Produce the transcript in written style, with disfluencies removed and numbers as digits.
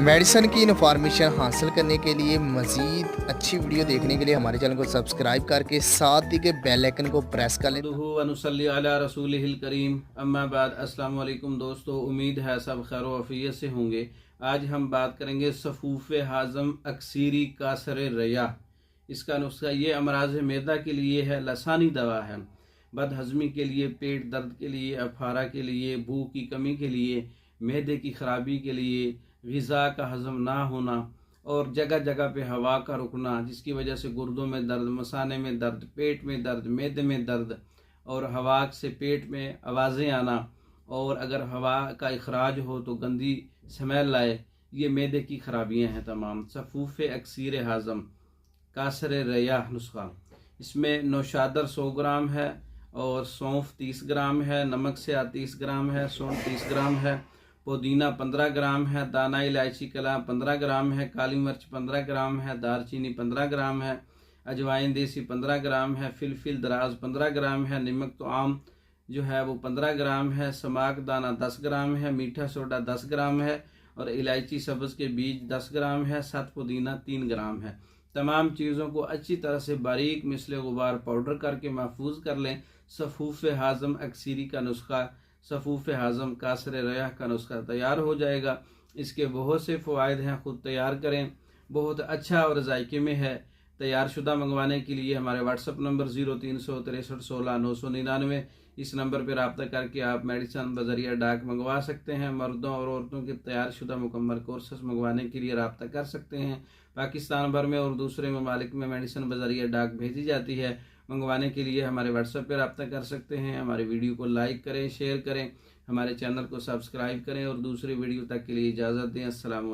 Medicine की information हासिल करने के लिए मज़ीद अच्छी वीडियो देखने के लिए हमारे चैनल को सब्सक्राइब करके साथ ही के बेल आइकन को प्रेस कर लें। वनुसल्ली अला रसूलिहिल करीम अम्मा बाद। अस्सलाम वालेकुम दोस्तों, उम्मीद है सब खैर वफ़ियत से होंगे। आज हम बात करेंगे सफ़ूफ़ हाज़म अक्सीरी कासर रया। इसका नुस्खा ये अमराज मैदा के लिए है, लसानी दवा है। बदहज़मी के लिए, पेट दर्द के लिए, अफारा के लिए, भूख की कमी के लिए, मैदे की ख़राबी के लिए, ग़िज़ा का हज़म ना होना और जगह जगह पे हवा का रुकना, जिसकी वजह से गुर्दों में दर्द, मसाने में दर्द, पेट में दर्द, मैदे में दर्द और हवा से पेट में आवाज़ें आना, और अगर हवा का इखराज हो तो गंदी स्मेल लाए, ये मैदे की खराबियां हैं तमाम। सफ़ूफ़ अक्सीर हाज़म कासर रया नुस्खा। इसमें नौशादर 100 ग्राम है और सौंफ 30 ग्राम है, नमक से 30 ग्राम है, सौंठ 30 ग्राम है, पुदीना 15 ग्राम है, दाना इलायची कला 15 ग्राम है, काली मिर्च 15 ग्राम है, दालचीनी 15 ग्राम है, अजवाइन देसी 15 ग्राम है, फिलफिल दराज 15 ग्राम है, नमक तो आम जो है वो 15 ग्राम है, समाक दाना 10 ग्राम है, मीठा सोडा 10 ग्राम है और इलायची सब्ज़ के बीज 10 ग्राम है, साथ पुदीना 3 ग्राम है। तमाम चीज़ों को अच्छी तरह से बारीक मिसले गुबार पाउडर करके महफूज कर लें। सफ़ूफ़ हाज़म अक्सीरी का नुस्खा, सफ़ूफ़ हाज़म कासर रया का नुस्खा तैयार हो जाएगा। इसके बहुत से फ़वाइद हैं, ख़ुद तैयार करें, बहुत अच्छा और जायके में है। तैयार शुदा मंगवाने के लिए हमारे व्हाट्सअप नंबर 036316 इस नंबर पर रब्ता करके आप मेडिसिन बजरिया डाक मंगवा सकते हैं। मर्दों और औरतों के तैयार शुदा मुकम्मल कोर्सेस मंगवाने के लिए रब्ता कर सकते हैं। पाकिस्तान भर में और दूसरे ममालिक में मेडिसिन बजरिया डाक भेजी जाती है। मंगवाने के लिए हमारे व्हाट्सएप पर रब्ता कर सकते हैं। हमारे वीडियो को लाइक करें, शेयर करें, हमारे चैनल को सब्सक्राइब करें और दूसरी वीडियो तक के लिए इजाज़त दें। अस्सलाम वालेकुम।